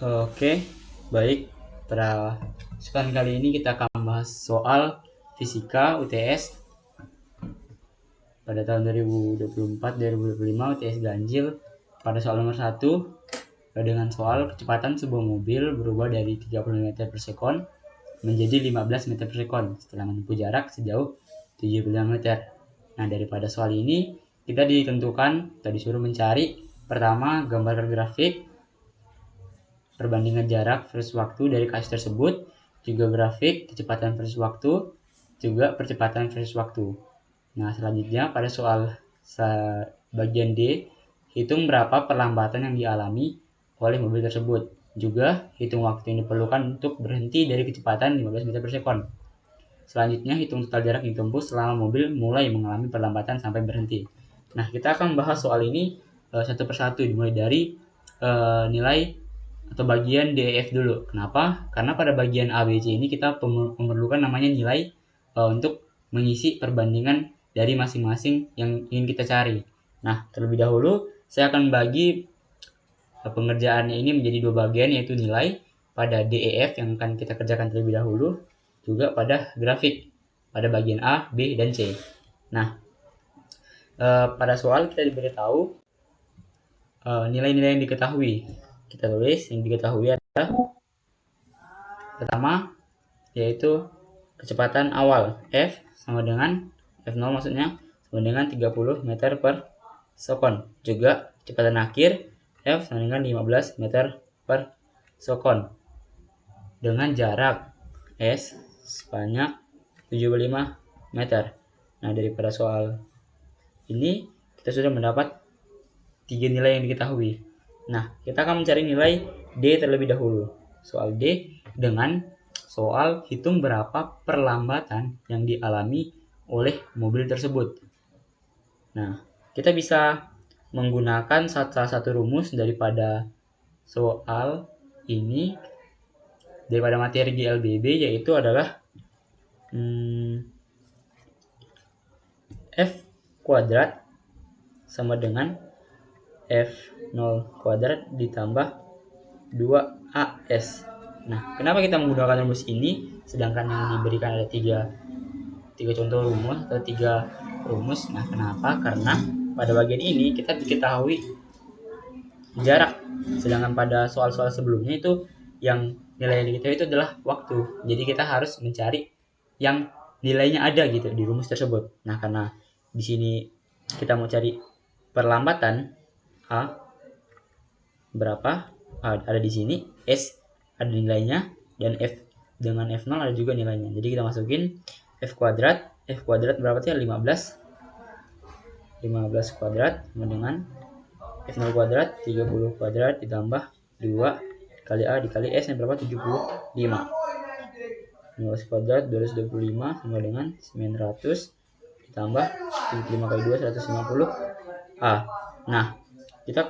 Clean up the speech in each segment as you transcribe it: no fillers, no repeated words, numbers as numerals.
Oke, baik. Pada kesempatan kali ini kita akan membahas soal fisika UTS pada tahun 2024-2025 UTS ganjil pada soal nomor 1 dengan soal kecepatan sebuah mobil berubah dari 30 meter per sekon menjadi 15 meter per sekon setelah menempuh jarak sejauh 75 meter. Nah, daripada soal ini kita disuruh mencari pertama gambar grafik perbandingan jarak versus waktu dari kasus tersebut, juga grafik kecepatan versus waktu, juga percepatan versus waktu. Nah, selanjutnya pada soal bagian D, hitung berapa perlambatan yang dialami oleh mobil tersebut. Juga hitung waktu yang diperlukan untuk berhenti dari kecepatan 15 meter per sekon. Selanjutnya, hitung total jarak yang ditempuh selama mobil mulai mengalami perlambatan sampai berhenti. Nah, kita akan membahas soal ini satu persatu, dimulai dari nilai atau bagian DEF dulu. Kenapa? Karena pada bagian A, B, C ini kita memerlukan namanya nilai untuk mengisi perbandingan dari masing-masing yang ingin kita cari. Nah, terlebih dahulu saya akan bagi pengerjaannya ini menjadi dua bagian, yaitu nilai pada DEF yang akan kita kerjakan terlebih dahulu, juga pada grafik pada bagian A, B, dan C. Nah, pada soal kita diberitahu nilai-nilai yang diketahui. Kita tulis yang diketahui adalah pertama yaitu kecepatan awal F sama dengan F0 maksudnya sama dengan 30 meter per sekon. Juga kecepatan akhir F sama dengan 15 meter per sekon dengan jarak S sebanyak 75 meter. Nah, daripada soal ini kita sudah mendapat tiga nilai yang diketahui. Nah, kita akan mencari nilai D terlebih dahulu. Soal D dengan soal hitung berapa perlambatan yang dialami oleh mobil tersebut. Nah, kita bisa menggunakan salah satu rumus daripada soal ini, daripada materi GLBB, yaitu adalah F kuadrat sama dengan F0 kuadrat ditambah 2AS. Nah, kenapa kita menggunakan rumus ini sedangkan yang diberikan ada tiga contoh rumus atau tiga rumus? Nah, kenapa? Karena pada bagian ini kita diketahui jarak, sedangkan pada soal-soal sebelumnya itu yang nilai yang diketahui itu adalah waktu. Jadi kita harus mencari yang nilainya ada gitu di rumus tersebut. Nah, karena di sini kita mau cari perlambatan A berapa, ada di sini, S ada nilainya, dan F dengan F0 ada juga nilainya. Jadi kita masukin F kuadrat berapa sih? 15 kuadrat sama dengan F0 kuadrat 30 kuadrat ditambah 2 kali A dikali S yang berapa? 75. 15 kuadrat 225 sama dengan 900 ditambah 75 kali 2 150 A. Nah, kita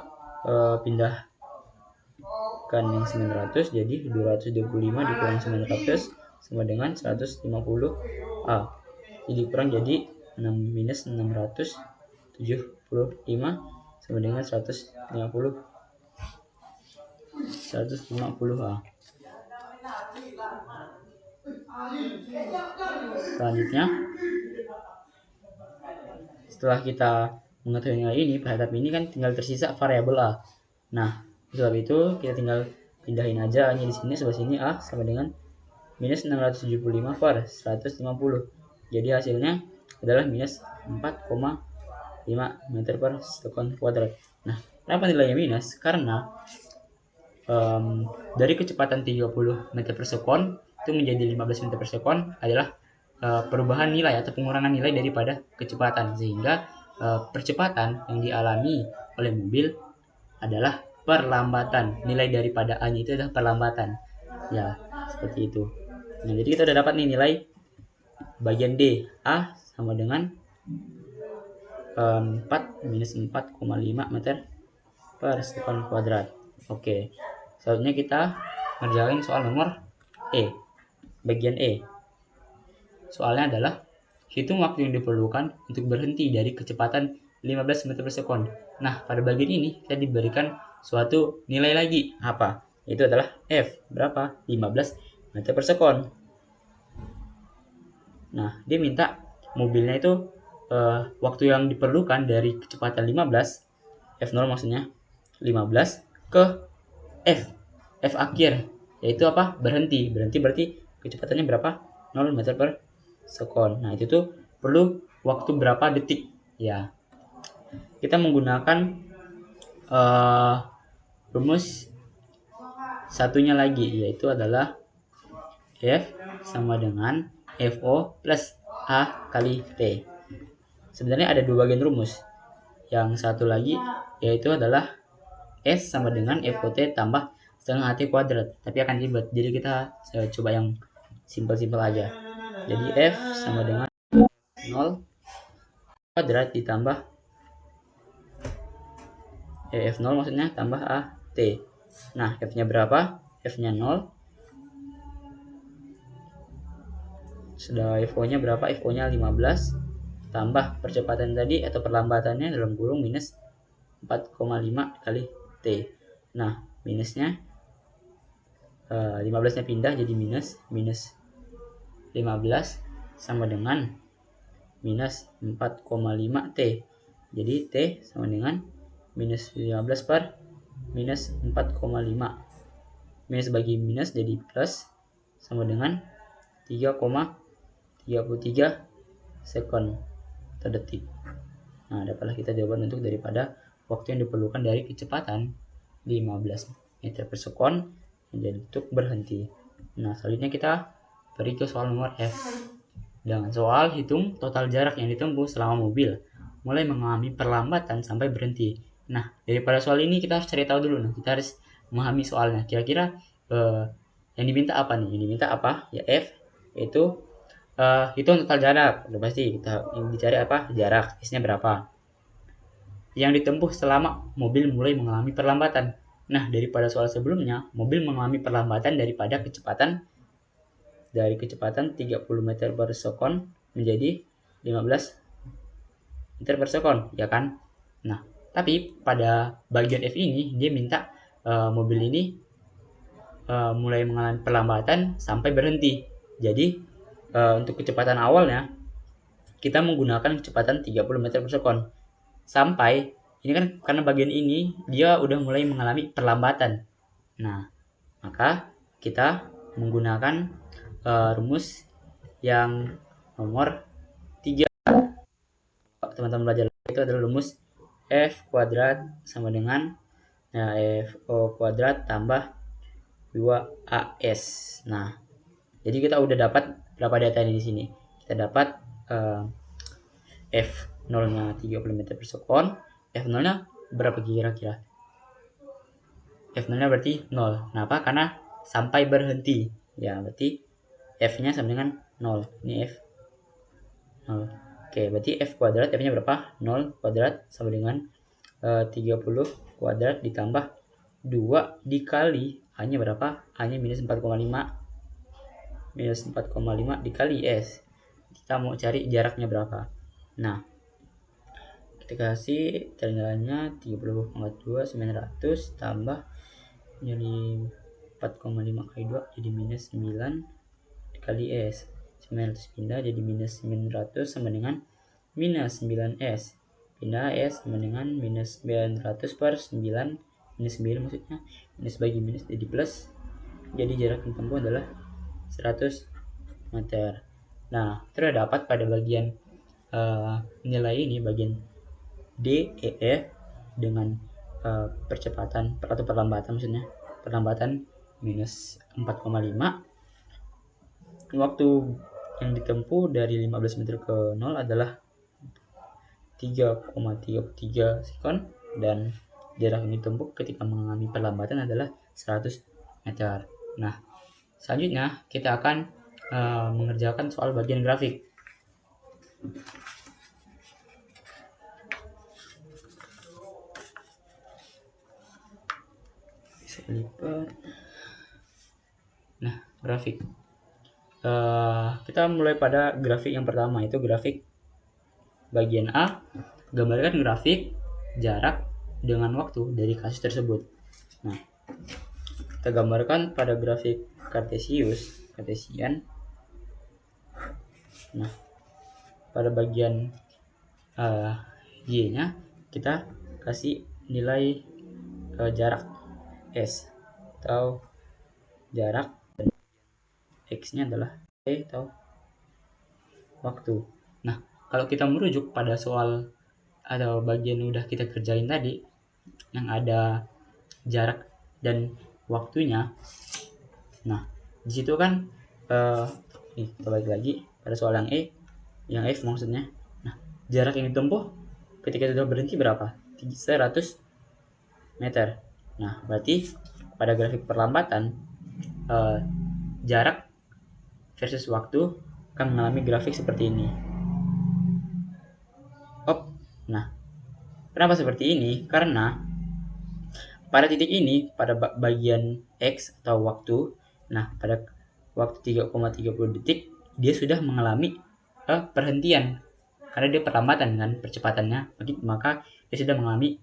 pindahkan yang 900 jadi 225 dikurang 900 sama dengan 150 A. Jadi kurang jadi 6 minus 675 sama dengan 150 A. Selanjutnya, setelah kita mengetahui nilai ini, pada tahap ini kan tinggal tersisa variabel A. Nah, sebab itu kita tinggal pindahin aja A-nya di sini, sebelah sini A sama dengan minus 675 per 150. Jadi hasilnya adalah minus 4,5 meter per sekon kuadrat. Nah, kenapa nilainya minus? Karena dari kecepatan 30 meter per sekon itu menjadi 15 meter per sekon adalah perubahan nilai atau pengurangan nilai daripada kecepatan, sehingga percepatan yang dialami oleh mobil adalah perlambatan. Nilai daripada A-nya itu adalah perlambatan. Ya, seperti itu. Nah, jadi kita udah dapat nih nilai bagian D. A sama dengan 4 minus 4,5 meter per sekon kuadrat. Oke. Selanjutnya kita ngerjain soal nomor E. Bagian E. Soalnya adalah hitung waktu yang diperlukan untuk berhenti dari kecepatan 15 meter per sekon. Nah, pada bagian ini kita diberikan suatu nilai lagi. Apa? Itu adalah F. Berapa? 15 meter per sekon. Nah, dia minta mobilnya itu waktu yang diperlukan dari kecepatan 15, F0 maksudnya, 15 ke F akhir, yaitu apa? Berhenti berarti kecepatannya berapa? 0 meter per sekon. Nah, itu tuh perlu waktu berapa detik ya. Kita menggunakan rumus satunya lagi, yaitu adalah F sama dengan FO plus A kali T. Sebenarnya ada dua bagian rumus. Yang satu lagi yaitu adalah S sama dengan FOT tambah setengah AT kuadrat, tapi akan ribet, jadi kita coba yang simpel-simpel aja. Jadi F sama dengan 0 kuadrat ditambah F0 maksudnya tambah AT. Nah, F nya berapa? F nya 0, sudah FO nya berapa? FO nya 15 tambah percepatan tadi atau perlambatannya dalam kurung minus 4,5 kali T. Nah, minusnya 15 nya pindah jadi minus 15 sama dengan minus 4,5 T. Jadi T sama dengan minus 15 per minus 4,5. Minus bagi minus jadi plus sama dengan 3,33 sekon atau detik. Nah, dapatlah kita jawaban untuk daripada waktu yang diperlukan dari kecepatan 15 meter per sekon menjadi untuk berhenti. Nah, selanjutnya kita pergi ke soal nomor F. Dengan soal hitung total jarak yang ditempuh selama mobil mulai mengalami perlambatan sampai berhenti. Nah, daripada soal ini kita harus cari tahu dulu. Nah, kita harus memahami soalnya. Kira-kira yang diminta apa nih? Yang diminta apa? Ya F, yaitu hitung total jarak. Udah pasti kita yang dicari apa? Jarak. S-nya berapa? Yang ditempuh selama mobil mulai mengalami perlambatan. Nah, daripada soal sebelumnya, mobil mengalami perlambatan daripada kecepatan 30 meter per sekon menjadi 15 meter per sekon, ya kan? Nah, tapi pada bagian F ini dia minta mobil ini mulai mengalami perlambatan sampai berhenti. Jadi untuk kecepatan awalnya kita menggunakan kecepatan 30 meter per sekon. Sampai ini kan karena bagian ini dia udah mulai mengalami perlambatan. Nah, maka kita menggunakan rumus yang nomor 3. Teman-teman belajar itu adalah rumus F kuadrat sama dengan FO kuadrat tambah 2AS. Nah, jadi kita udah dapat berapa data di sini. Kita dapat F0 nya 30 meter per sekon. F0 nya berapa kira-kira? F0 nya berarti 0. Kenapa? Karena sampai berhenti. Ya, berarti F nya sama dengan 0. Ini F 0. Oke, berarti F kuadrat, F nya berapa? 0 kuadrat sama dengan 30 kuadrat ditambah 2 dikali A-nya berapa? A-nya minus 4,5. Minus 4,5 dikali S. Kita mau cari jaraknya berapa. Nah, kita kasih jalannya 30,2 900 tambah jadi 4,5 kali 2 jadi minus 9 dikali S. 900 pindah jadi minus 900 sama dengan minus 9S. Pindah S sama dengan minus 900 per 9. Minus 9 maksudnya. Minus bagi minus jadi plus. Jadi jarak yang ditempuh adalah 100 meter. Nah, terus dapat pada bagian nilai ini, bagian D, E, F dengan percepatan atau perlambatan maksudnya. Perlambatan minus 4,5. Waktu yang ditempuh dari 15 meter ke 0 adalah 3,33 sekon dan jarak yang ditempuh ketika mengalami perlambatan adalah 100 meter. Nah, selanjutnya kita akan mengerjakan soal bagian grafik. Bisa lipat. Nah, grafik. Kita mulai pada grafik yang pertama, itu grafik bagian A. Gambarkan grafik jarak dengan waktu dari kasus tersebut. Nah, kita gambarkan pada grafik kartesian. Nah, pada bagian y-nya kita kasih nilai jarak s atau jarak, dan x-nya adalah t atau waktu. Nah, kalau kita merujuk pada soal atau bagian yang udah kita kerjain tadi yang ada jarak dan waktunya, nah di situ kan nih kita balik lagi pada soal yang F maksudnya. Nah, jarak yang ditempuh ketika sudah berhenti berapa? 100 meter. Nah, berarti pada grafik perlambatan jarak versus waktu akan mengalami grafik seperti ini. Nah, kenapa seperti ini? Karena pada titik ini, pada bagian X atau waktu, nah pada waktu 3,30 detik, dia sudah mengalami perhentian. Karena dia perlambatan kan percepatannya, maka dia sudah mengalami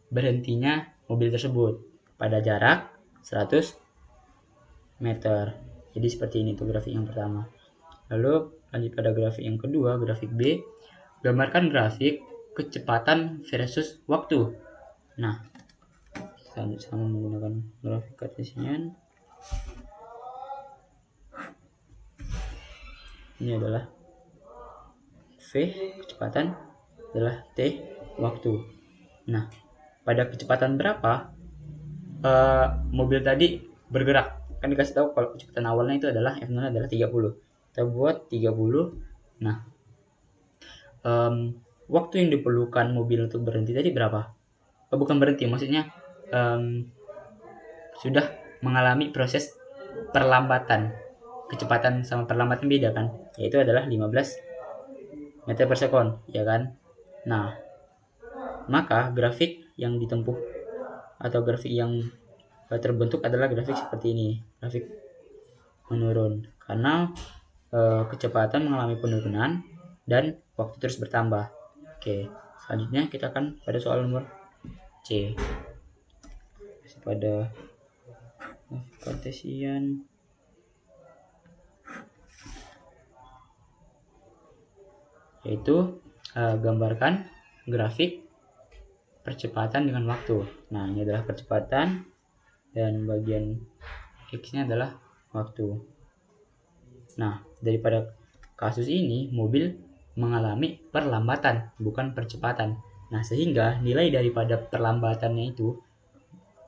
berhentinya mobil tersebut pada jarak 100 meter. Jadi seperti ini tuh grafik yang pertama. Lalu lanjut pada grafik yang kedua, grafik B. Gambarkan grafik kecepatan versus waktu. Nah, sama menggunakan grafik kartesian. Ini adalah V kecepatan, adalah T waktu. Nah, pada kecepatan berapa mobil tadi bergerak? Kan dikasih tahu kalau kecepatan awalnya itu adalah F0 adalah 30. Kita buat 30. Nah, waktu yang diperlukan mobil untuk berhenti tadi berapa? Bukan berhenti, maksudnya sudah mengalami proses perlambatan. Kecepatan sama perlambatan beda kan, yaitu adalah 15 meter per sekon, ya kan. Nah, maka grafik yang ditempuh atau grafik yang terbentuk adalah grafik seperti ini, grafik menurun, karena kecepatan mengalami penurunan dan waktu terus bertambah. Oke, selanjutnya kita akan pada soal nomor C. Pada kartesian, yaitu gambarkan grafik percepatan dengan waktu. Nah, ini adalah percepatan dan bagian X-nya adalah waktu. Nah, daripada kasus ini mobil mengalami perlambatan bukan percepatan. Nah, sehingga nilai daripada perlambatannya itu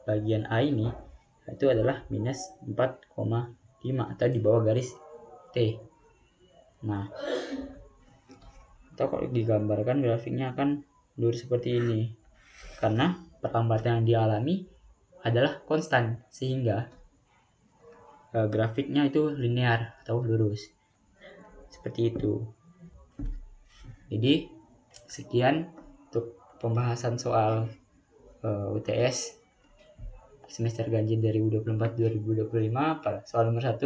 bagian A ini itu adalah minus 4,5 atau di bawah garis T. Nah, atau kalau digambarkan grafiknya akan lurus seperti ini, karena perlambatan yang dialami adalah konstan, sehingga grafiknya itu linear atau lurus seperti itu. Jadi sekian untuk pembahasan soal UTS semester ganjil 2024-2025 pada soal nomor 1.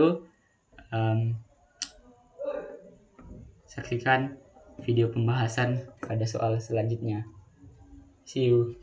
Saksikan video pembahasan pada soal selanjutnya. See you.